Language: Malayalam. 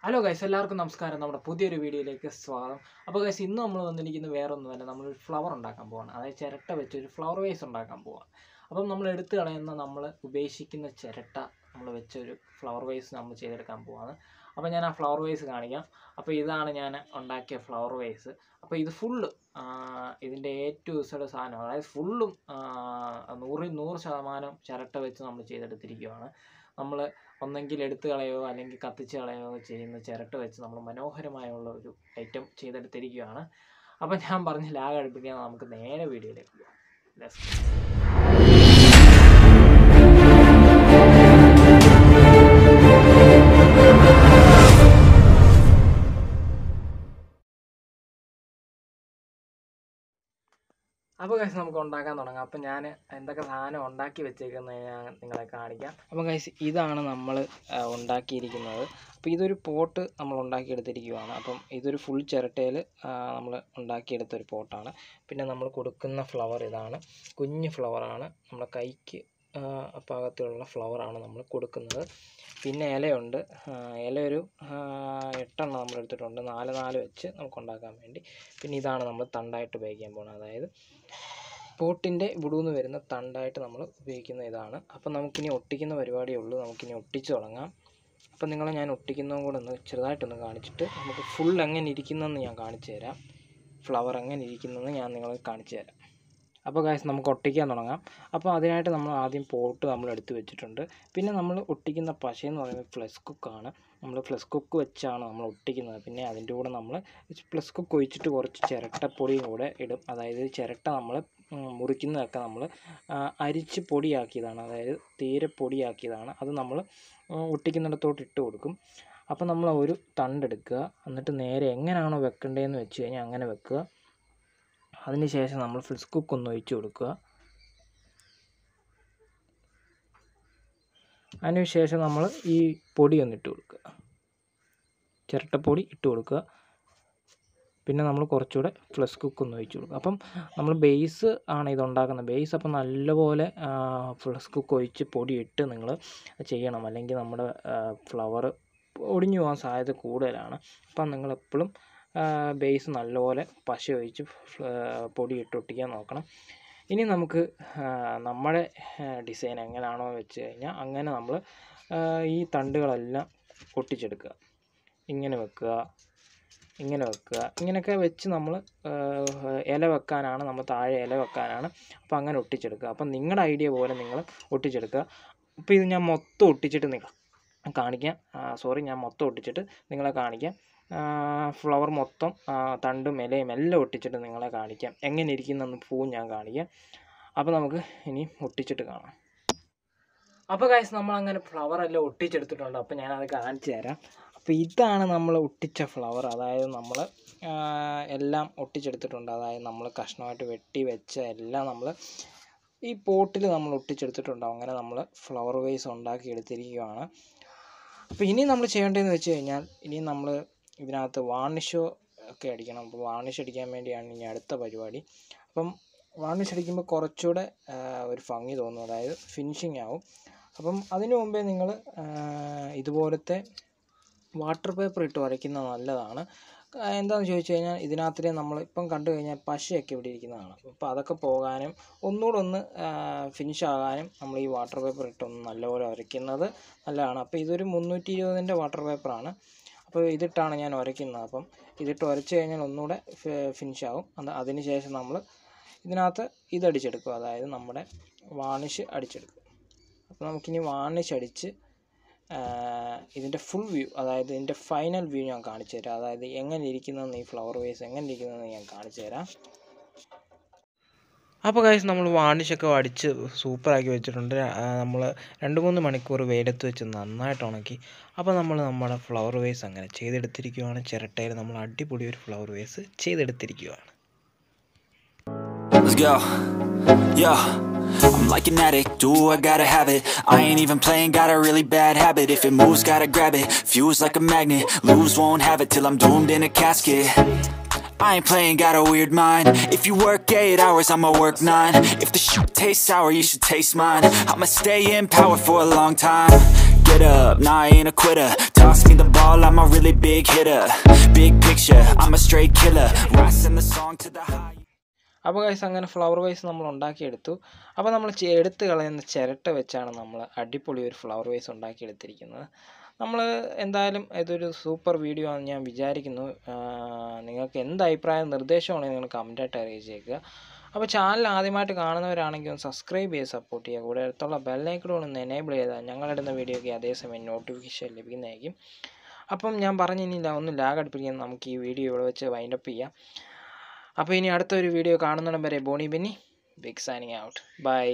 ഹലോ ഗൈസ്, എല്ലാവർക്കും നമസ്കാരം. നമ്മുടെ പുതിയൊരു വീഡിയോയിലേക്ക് സ്വാഗതം. അപ്പോൾ ഗൈസ്, ഇന്ന് നമ്മൾ വന്നിരിക്കുന്നത് വേറൊന്നുമല്ല, നമ്മളൊരു ഫ്ലവർ ഉണ്ടാക്കാൻ പോവാണ്. അതായത് ചിരട്ട വെച്ചൊരു ഫ്ലവർ വേസ് ഉണ്ടാക്കാൻ പോവാണ്. അപ്പം നമ്മൾ എടുത്തു കളയുന്ന നമ്മൾ ഉപേക്ഷിക്കുന്ന ചിരട്ട നമ്മൾ വെച്ചൊരു ഫ്ലവർ വേസ് നമ്മൾ ചെയ്തെടുക്കാൻ പോവാണ്. അപ്പോൾ ഞാൻ ആ ഫ്ലവർ വേസ് കാണിക്കാം. അപ്പോൾ ഇതാണ് ഞാൻ ഉണ്ടാക്കിയ ഫ്ലവർ വേസ്. അപ്പോൾ ഇത് ഫുള്ള് ഇതിൻ്റെ A to Z സാധനം, അതായത് ഫുള്ളും 100% ചിരട്ട വെച്ച് നമ്മൾ ചെയ്തെടുത്തിരിക്കുകയാണ്. നമ്മൾ ഒന്നെങ്കിൽ എടുത്തു കളയോ അല്ലെങ്കിൽ കത്തിച്ച് കളയോ ചെയ്യുന്ന ചിരട്ട വെച്ച് നമ്മൾ മനോഹരമായുള്ള ഒരു ഐറ്റം ചെയ്തെടുത്തിരിക്കുകയാണ്. അപ്പം ഞാൻ പറഞ്ഞ് ലാഗ് അടുപ്പിക്കാൻ നമുക്ക് നേരെ വീഡിയോയിലേക്ക് പോകാം. Let's go. അപ്പോൾ ഗൈസ്, നമുക്ക് ഉണ്ടാക്കാൻ തുടങ്ങാം. അപ്പം ഞാൻ എന്തൊക്കെ സാധനം ഉണ്ടാക്കി വെച്ചേക്കുന്നത് ഞാൻ നിങ്ങളെ കാണിക്കാം. അപ്പം ഗൈസ്, ഇതാണ് നമ്മൾ ഉണ്ടാക്കിയിരിക്കുന്നത്. അപ്പോൾ ഇതൊരു പോട്ട് നമ്മൾ ഉണ്ടാക്കിയെടുത്തിരിക്കുകയാണ്. അപ്പം ഇതൊരു ഫുൾ ചിരട്ടയിൽ നമ്മൾ ഉണ്ടാക്കിയെടുത്തൊരു പോട്ടാണ്. പിന്നെ നമ്മൾ കൊടുക്കുന്ന ഫ്ലവർ ഇതാണ്, കുഞ്ഞ് ഫ്ലവറാണ്, നമ്മുടെ കൈക്ക് പാകത്തിലുള്ള ഫ്ലവറാണ് നമ്മൾ കൊടുക്കുന്നത്. പിന്നെ ഇലയുണ്ട്, ഇല ഒരു 8 എണ്ണം നമ്മൾ എടുത്തിട്ടുണ്ട്, 4 വെച്ച് നമുക്ക് ഉണ്ടാക്കാൻ വേണ്ടി. പിന്നെ ഇതാണ് നമ്മൾ തണ്ടായിട്ട് ഉപയോഗിക്കാൻ പോകുന്നത്, അതായത് പോട്ടിൻ്റെ ഇവിടുന്ന് വരുന്ന തണ്ടായിട്ട് നമ്മൾ ഉപയോഗിക്കുന്ന ഇതാണ്. അപ്പം നമുക്കിനി ഒട്ടിക്കുന്ന പരിപാടിയേ ഉള്ളൂ. നമുക്കിനി ഒട്ടിച്ച് തുടങ്ങാം. അപ്പം നിങ്ങളെ ഞാൻ ഒട്ടിക്കുന്നതും കൂടെ ഒന്ന് ചെറുതായിട്ടൊന്ന് കാണിച്ചിട്ട് നമുക്ക് ഫുൾ എങ്ങനെ ഇരിക്കുന്നതെന്ന് ഞാൻ കാണിച്ചു തരാം. ഫ്ലവർ എങ്ങനെ ഇരിക്കുന്നതെന്ന് ഞാൻ നിങ്ങളെ കാണിച്ചു തരാം. അപ്പോൾ ഗൈസ്, നമുക്ക് ഒട്ടിക്കാൻ തുടങ്ങാം. അപ്പോൾ അതിനായിട്ട് നമ്മൾ ആദ്യം പോട്ട് നമ്മൾ എടുത്ത് വെച്ചിട്ടുണ്ട്. പിന്നെ നമ്മൾ ഒട്ടിക്കുന്ന പശയെന്ന് പറയുന്നത് ഫ്ലസ് കുക്കാണ്. നമ്മൾ ഫ്ലസ് കുക്ക് വെച്ചാണ് നമ്മൾ ഒട്ടിക്കുന്നത്. പിന്നെ അതിൻ്റെ കൂടെ നമ്മൾ ഫ്ലസ് കുക്ക് ഒഴിച്ചിട്ട് കുറച്ച് ചിരട്ടപ്പൊടിയും കൂടെ ഇടും. അതായത് ചിരട്ട നമ്മൾ മുറിക്കുന്നതൊക്കെ നമ്മൾ അരിച്ച് പൊടിയാക്കിയതാണ്, അതായത് തീരെ പൊടിയാക്കിയതാണ്. അത് നമ്മൾ ഒട്ടിക്കുന്നിടത്തോട്ട് ഇട്ട് കൊടുക്കും. അപ്പോൾ നമ്മൾ ഒരു തണ്ടെടുക്കുക, എന്നിട്ട് നേരെ എങ്ങനെയാണോ വെക്കേണ്ടതെന്ന് വെച്ച് കഴിഞ്ഞാൽ അങ്ങനെ വെക്കുക. അതിനുശേഷം നമ്മൾ ഫ്ലസ് കുക്ക് ഒന്ന് ഒഴിച്ച് കൊടുക്കുക. അതിനുശേഷം നമ്മൾ ഈ പൊടി ഒന്ന് ഇട്ട് കൊടുക്കുക, ചിരട്ടപ്പൊടി ഇട്ട് കൊടുക്കുക. പിന്നെ നമ്മൾ കുറച്ചുകൂടെ ഫ്ലസ് കുക്ക് ഒന്ന് ഒഴിച്ച് കൊടുക്കുക. അപ്പം നമ്മൾ ബേസ് ആണ് ഇതുണ്ടാക്കുന്നത്. ബേസ് അപ്പം നല്ലപോലെ ഫ്ലസ് കുക്ക് ഒഴിച്ച് പൊടി ഇട്ട് നിങ്ങൾ ചെയ്യണം, അല്ലെങ്കിൽ നമ്മുടെ ഫ്ലവർ ഒടിഞ്ഞു പോകാൻ സാധ്യത കൂടുതലാണ്. അപ്പം നിങ്ങളെപ്പോഴും ബേസ് നല്ലപോലെ പശ ഒഴിച്ച് പൊടി ഇട്ട് ഒട്ടിക്കാൻ നോക്കണം. ഇനി നമുക്ക് നമ്മുടെ ഡിസൈൻ എങ്ങനെയാണോ വെച്ച് കഴിഞ്ഞാൽ അങ്ങനെ നമ്മൾ ഈ തണ്ടുകളെല്ലാം ഒട്ടിച്ചെടുക്കുക. ഇങ്ങനെ വെക്കുക, ഇങ്ങനെ വെക്കുക, ഇങ്ങനെയൊക്കെ വെച്ച് നമ്മൾ ഇല വെക്കാനാണ്, നമ്മൾ താഴെ ഇല വെക്കാനാണ്. അപ്പോൾ അങ്ങനെ ഒട്ടിച്ചെടുക്കുക. അപ്പം നിങ്ങളുടെ ഐഡിയ പോലെ നിങ്ങൾ ഒട്ടിച്ചെടുക്കുക. അപ്പോൾ ഇത് ഞാൻ മൊത്തം ഒട്ടിച്ചിട്ട് നിങ്ങൾ കാണിക്കാം. ഞാൻ മൊത്തം ഒട്ടിച്ചിട്ട് നിങ്ങളെ കാണിക്കാം. ഫ്ലവർ മൊത്തം തണ്ടും ഇലയും എല്ലാം ഒട്ടിച്ചിട്ട് നിങ്ങളെ കാണിക്കാം. എങ്ങനെ ഇരിക്കുന്നെന്ന് പൂവും ഞാൻ കാണിക്കാം. അപ്പോൾ നമുക്ക് ഇനി ഒട്ടിച്ചിട്ട് കാണാം. അപ്പോൾ ഗൈസ്, നമ്മളങ്ങനെ ഫ്ലവർ എല്ലാം ഒട്ടിച്ചെടുത്തിട്ടുണ്ട്. അപ്പോൾ ഞാനത് കാണിച്ചു തരാം. അപ്പോൾ ഇതാണ് നമ്മൾ ഒട്ടിച്ച ഫ്ലവർ, അതായത് നമ്മൾ എല്ലാം ഒട്ടിച്ചെടുത്തിട്ടുണ്ട്. അതായത് നമ്മൾ കഷ്ണമായിട്ട് വെട്ടി വെച്ച എല്ലാം നമ്മൾ ഈ പോട്ടിൽ നമ്മൾ ഒട്ടിച്ചെടുത്തിട്ടുണ്ടാവും. അങ്ങനെ നമ്മൾ ഫ്ലവർ വേസ് ഉണ്ടാക്കി എടുത്തിരിക്കുകയാണ്. അപ്പോൾ ഇനി നമ്മൾ ചെയ്യേണ്ടതെന്ന് വെച്ച് കഴിഞ്ഞാൽ, ഇനി നമ്മൾ ഇതിനകത്ത് വാർണിഷോ ഒക്കെ അടിക്കണം. അപ്പോൾ വാർണിഷ് അടിക്കാൻ വേണ്ടിയാണ് ഇനി അടുത്ത പരിപാടി. അപ്പം വാർണിഷ് അടിക്കുമ്പോൾ കുറച്ചുകൂടെ ഒരു ഭംഗി തോന്നും, അതായത് ഫിനിഷിംഗ് ആവും. അപ്പം അതിനു മുമ്പേ നിങ്ങൾ ഇതുപോലത്തെ വാട്ടർ പേപ്പർ ഇട്ട് വരയ്ക്കുന്നത് നല്ലതാണ്. എന്താണെന്ന് ചോദിച്ചു കഴിഞ്ഞാൽ, ഇതിനകത്ത് നമ്മൾ ഇപ്പം കണ്ടു കഴിഞ്ഞാൽ പശയൊക്കെ ഇവിടെ ഇരിക്കുന്നതാണ്. അപ്പോൾ അതൊക്കെ പോകാനും ഒന്നുകൂടെ ഒന്ന് ഫിനിഷ് ആകാനും നമ്മൾ ഈ വാട്ടർ പേപ്പർ ഇട്ടൊന്ന് നല്ലപോലെ വരയ്ക്കുന്നത് നല്ലതാണ്. അപ്പോൾ ഇതൊരു 320-ൻ്റെ വാട്ടർ പേപ്പറാണ്. അപ്പോൾ ഇതിട്ടാണ് ഞാൻ ഉരയ്ക്കുന്നത്. അപ്പം ഇതിട്ട് ഉരച്ച് കഴിഞ്ഞാൽ ഒന്നുകൂടെ ഫിനിഷ് ആകും. അതിന് ശേഷം നമ്മൾ ഇതിനകത്ത് ഇതടിച്ചെടുക്കും, അതായത് നമ്മുടെ വാർണിഷ് അടിച്ചെടുക്കും. അപ്പോൾ നമുക്കിനി വാർണിഷ് അടിച്ച് ഇതിൻ്റെ ഫുൾ വ്യൂ, അതായത് ഇതിൻ്റെ ഫൈനൽ വ്യൂ ഞാൻ കാണിച്ചു തരാം. അതായത് എങ്ങനെ ഇരിക്കുന്നതെന്ന്, ഈ ഫ്ലവർ വേസ് എങ്ങനെ ഇരിക്കുന്നതെന്ന് ഞാൻ കാണിച്ചു തരാം. അപ്പോൾ ഗൈസ്, നമ്മൾ വാർണിഷൊക്കെ അടിച്ച് സൂപ്പറാക്കി വെച്ചിട്ടുണ്ട്. നമ്മൾ 2-3 മണിക്കൂർ വെയിലത്ത് വെച്ച് നന്നായിട്ട് ഉണക്കി. അപ്പോൾ നമ്മൾ നമ്മുടെ ഫ്ലവർ വേസ് അങ്ങനെ ചെയ്തെടുത്തിരിക്കുകയാണ്. ചിരട്ടയിൽ നമ്മൾ അടിപൊളി ഒരു ഫ്ലവർ വേസ് ചെയ്തെടുത്തിരിക്കുകയാണ്. Let's go. Yo, I'm like an addict, do I gotta have it. I ain't even playing, got a really bad habit. If it moves, gotta grab it, fuse like a magnet. Lose, won't have it till I'm doomed in a casket. I ain't playing, got a weird mind. If you work 8 hours, I'ma work 9. If the shit tastes sour, you should taste mine. I'ma stay in power for a long time. Get up, nah I ain't a quitter. Toss me the ball, I'ma really big hitter, big picture, I'm a straight killer. Rising the song to the high. അപ്പോൾ ഗൈസ് അങ്ങനെ ഫ്ലവർ വൈസ് നമ്മൾ ഉണ്ടാക്കിയെടുത്തു. അപ്പോൾ നമ്മൾ എടുത്ത് കളയുന്ന ചിരട്ട വെച്ചാണ് നമ്മൾ അടിപൊളി ഒരു ഫ്ലവർ വൈസ് ഉണ്ടാക്കിയെടുത്തിരിക്കുന്നത്. നമ്മൾ എന്തായാലും ഇതൊരു സൂപ്പർ വീഡിയോ ആണെന്ന് ഞാൻ വിചാരിക്കുന്നു. നിങ്ങൾക്ക് എന്ത് അഭിപ്രായം നിർദ്ദേശമാണെങ്കിൽ നിങ്ങൾ കമൻറ്റായിട്ട് അറിയിച്ചേക്കുക. അപ്പോൾ ചാനൽ ആദ്യമായിട്ട് കാണുന്നവരാണെങ്കിൽ ഒന്ന് സബ്സ്ക്രൈബ് ചെയ്ത് സപ്പോർട്ട് ചെയ്യുക. കൂടെ അടുത്തുള്ള ബെല്ലൈക്കൺ ഒന്ന് എനേബിൾ ചെയ്താൽ ഞങ്ങളിടുന്ന വീഡിയോയ്ക്ക് അതേസമയം നോട്ടിഫിക്കേഷൻ ലഭിക്കുന്നതായിരിക്കും. അപ്പം ഞാൻ പറഞ്ഞില്ല ഒന്നും ലാഗ് അടുപ്പിക്കാൻ നമുക്ക് ഈ വീഡിയോ ഇവിടെ വെച്ച് വൈൻഡപ്പ് ചെയ്യാം. അപ്പോൾ ഇനി അടുത്തൊരു വീഡിയോ കാണുന്നിടം വരെ Bony Benny big signing out. By.